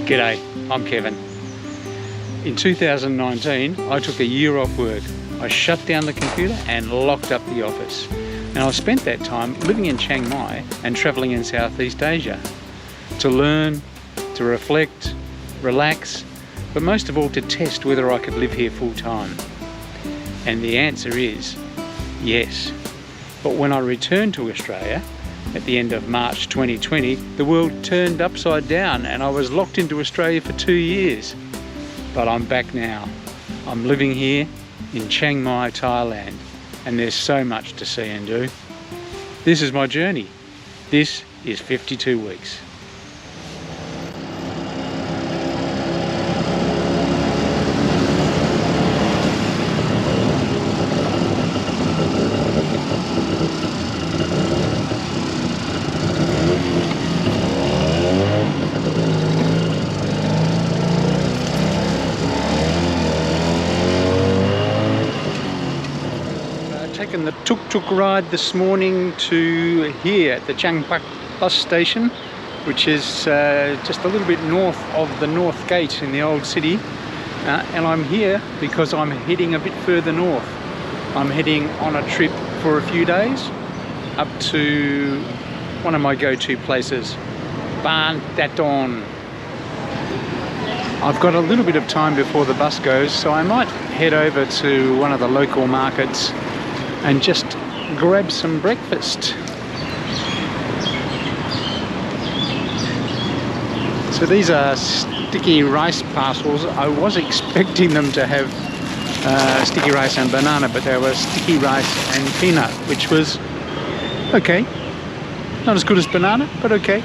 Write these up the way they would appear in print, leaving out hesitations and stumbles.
G'day, I'm Kevin. In 2019, I took a year off work. I shut down the computer and locked up the office. And I spent that time living in Chiang Mai and travelling in Southeast Asia to learn, to reflect, relax, but most of all to test whether I could live here full time. And the answer is yes. But when I returned to Australia at the end of March 2020, the world turned upside down and I was locked into Australia for 2 years. But I'm back now. I'm living here in Chiang Mai, Thailand, and there's so much to see and do. This is my journey. This is 52 weeks. Taken the tuk-tuk ride this morning to here at the Chang bus station, which is just a little bit north of the North Gate in the old city, and I'm here because I'm heading a bit further north. I'm heading on a trip for a few days up to one of my go-to places, Baan Thaton. I've got a little bit of time before the bus goes, so I might head over to one of the local markets and just grab some breakfast. So these are sticky rice parcels. I was expecting them to have sticky rice and banana, but they were sticky rice and peanut, which was okay. Not as good as banana, but okay.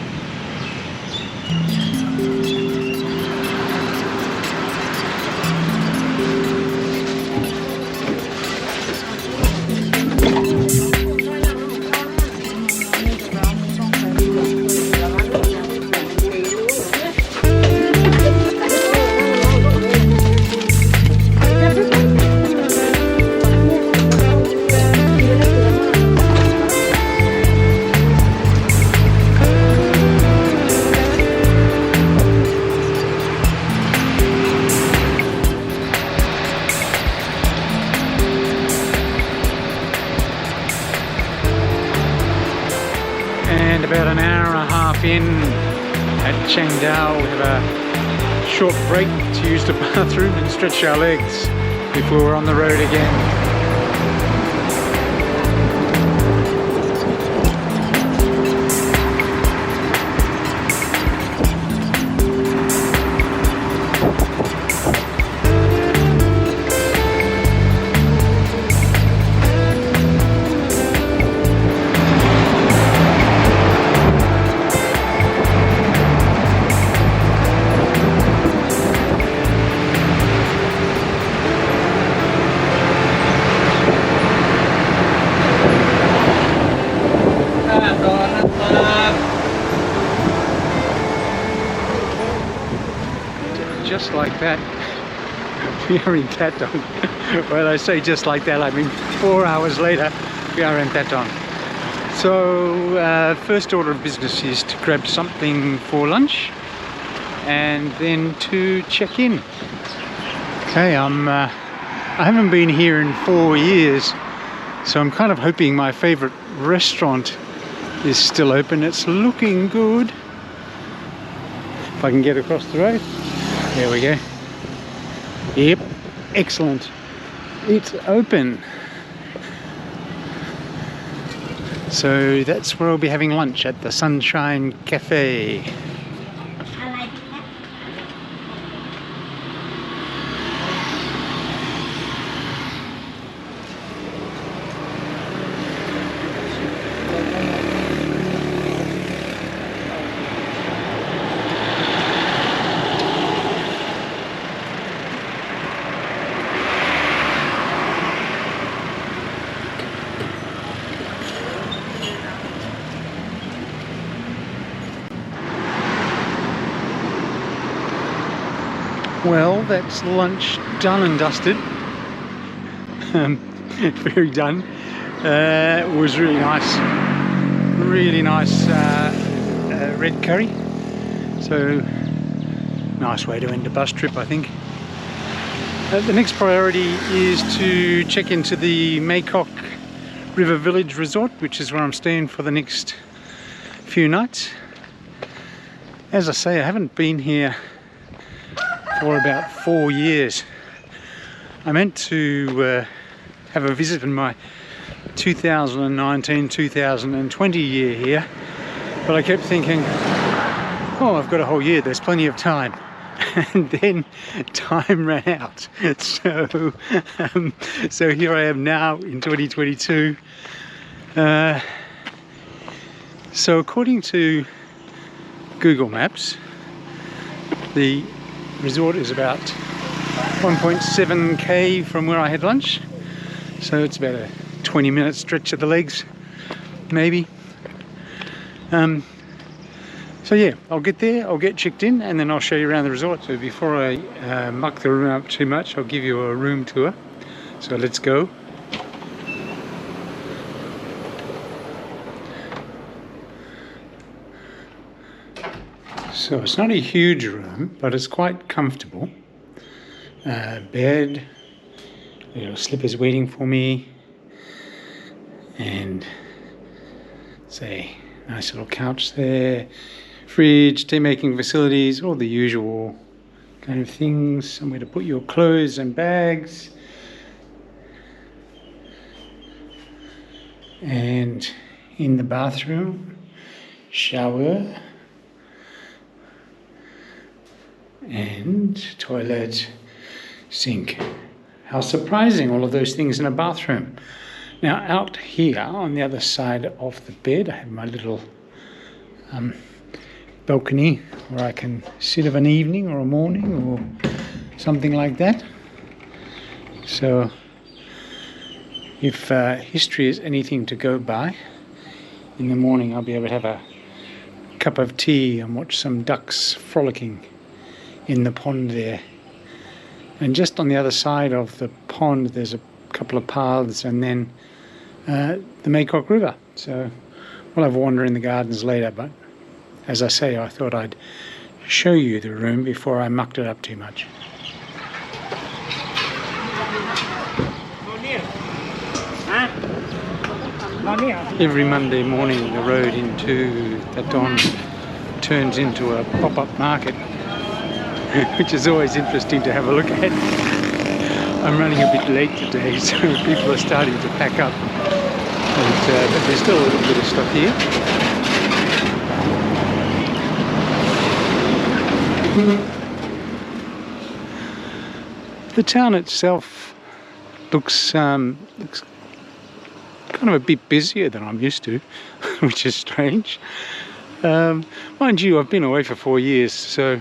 And about an hour and a half in at Chiang Mai, we have a short break to use the bathroom and stretch our legs before we're on the road again. Just like that, we are in Thaton. Well, I say just like that, I mean 4 hours later, we are in Thaton. So, first order of business is to grab something for lunch and then to check in. Okay, I haven't been here in 4 years, so I'm kind of hoping my favorite restaurant is still open. It's looking good. If I can get across the road. There we go. Yep, excellent. It's open. So that's where I'll be having lunch, at the Sunshine Cafe. Well, that's lunch done and dusted. Very done. It was really nice. Really nice red curry. So Nice way to end a bus trip, I think. The next priority is to check into the Maekok River Village Resort, which is where I'm staying for the next few nights. As I say, I haven't been here for about 4 years. I meant to have a visit in my 2019-2020 year here, but I kept thinking, oh, I've got a whole year, there's plenty of time. And then time ran out. So here I am now in 2022. So according to Google Maps, the resort is about 1.7k from where I had lunch. So it's about a 20-minute stretch of the legs, maybe. So yeah, I'll get there, I'll get checked in, and then I'll show you around the resort. So before I muck the room up too much, I'll give you a room tour. So let's go. So it's not a huge room, but it's quite comfortable. Bed, little slippers waiting for me, and say nice little couch there. Fridge, tea making facilities, all the usual kind of things. Somewhere to put your clothes and bags. And in the bathroom, shower and toilet, sink. How surprising, all of those things in a bathroom. Now out here on the other side of the bed, I have my little balcony where I can sit of an evening or a morning or something like that. So if history is anything to go by, in the morning I'll be able to have a cup of tea and watch some ducks frolicking in the pond there. And just on the other side of the pond there's a couple of paths, and then the Maekok River. So we'll have a wander in the gardens later, but as I say, I thought I'd show you the room before I mucked it up too much. Every Monday morning the road into Thaton turns into a pop-up market, which is always interesting to have a look at. I'm running a bit late today, so people are starting to pack up, but there's still a little bit of stuff here. The town itself looks kind of a bit busier than I'm used to, which is strange. Mind you, I've been away for 4 years, so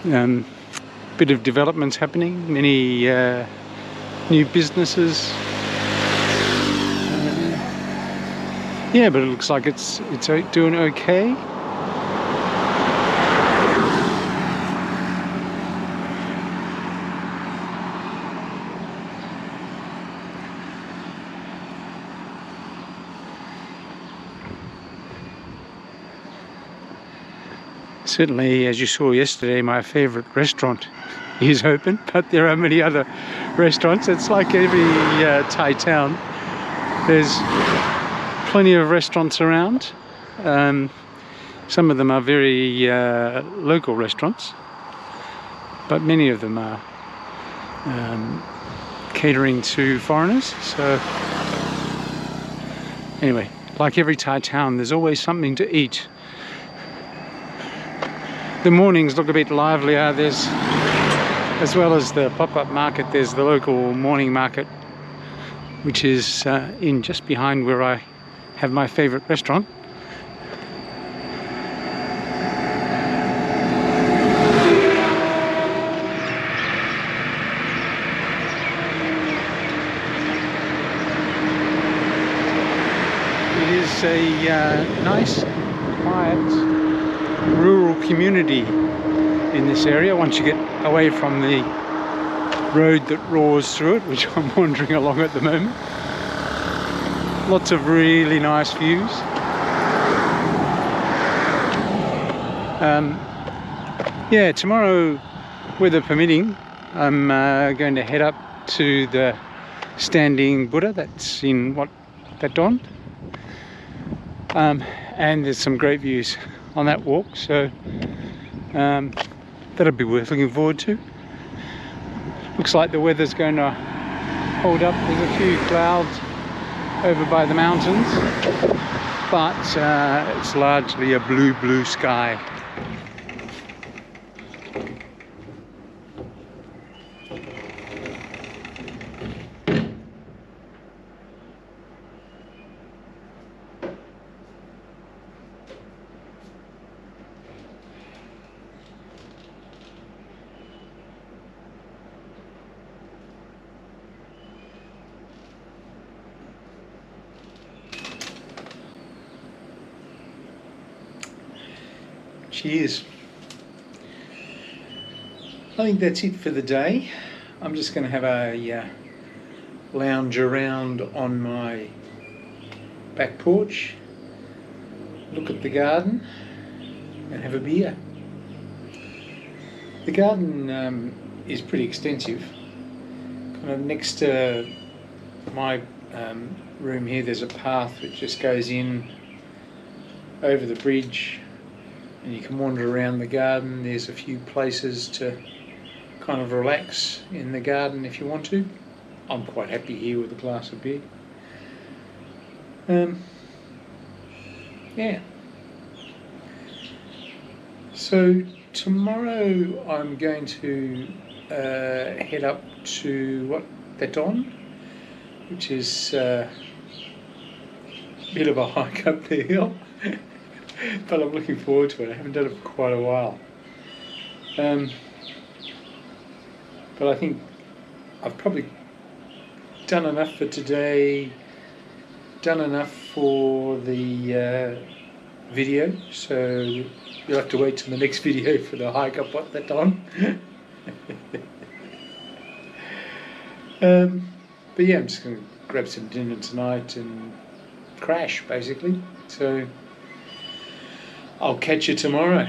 bit of developments happening, many new businesses. Yeah, but it looks like it's doing okay. Certainly, as you saw yesterday, my favourite restaurant is open, but there are many other restaurants. It's like every Thai town. There's plenty of restaurants around. Some of them are very local restaurants, but many of them are catering to foreigners. So anyway, like every Thai town, there's always something to eat. The mornings look a bit livelier. There's, as well as the pop-up market, there's the local morning market, which is in just behind where I have my favourite restaurant. It is a nice, quiet, rural community in this area once you get away from the road that roars through it, which I'm wandering along at the moment. Lots of really nice views. Yeah, tomorrow, weather permitting, I'm going to head up to the standing Buddha that's in Thaton. And there's some great views on that walk, so that'll be worth looking forward to. Looks like the weather's going to hold up. There's a few clouds over by the mountains, but it's largely a blue sky. Cheers. I think that's it for the day. I'm just going to have a lounge around on my back porch, look at the garden and have a beer. The garden is pretty extensive. Kind of next to my room here, there's a path which just goes in over the bridge, and you can wander around the garden. There's a few places to kind of relax in the garden if you want to. I'm quite happy here with a glass of beer. Yeah. So tomorrow I'm going to head up to Thaton, which is a bit of a hike up the hill. But I'm looking forward to it. I haven't done it for quite a while. But I think I've probably done enough for today, done enough for the video, so you'll have to wait till the next video for the hike up Thaton. But yeah, I'm just going to grab some dinner tonight and crash, basically. So I'll catch you tomorrow.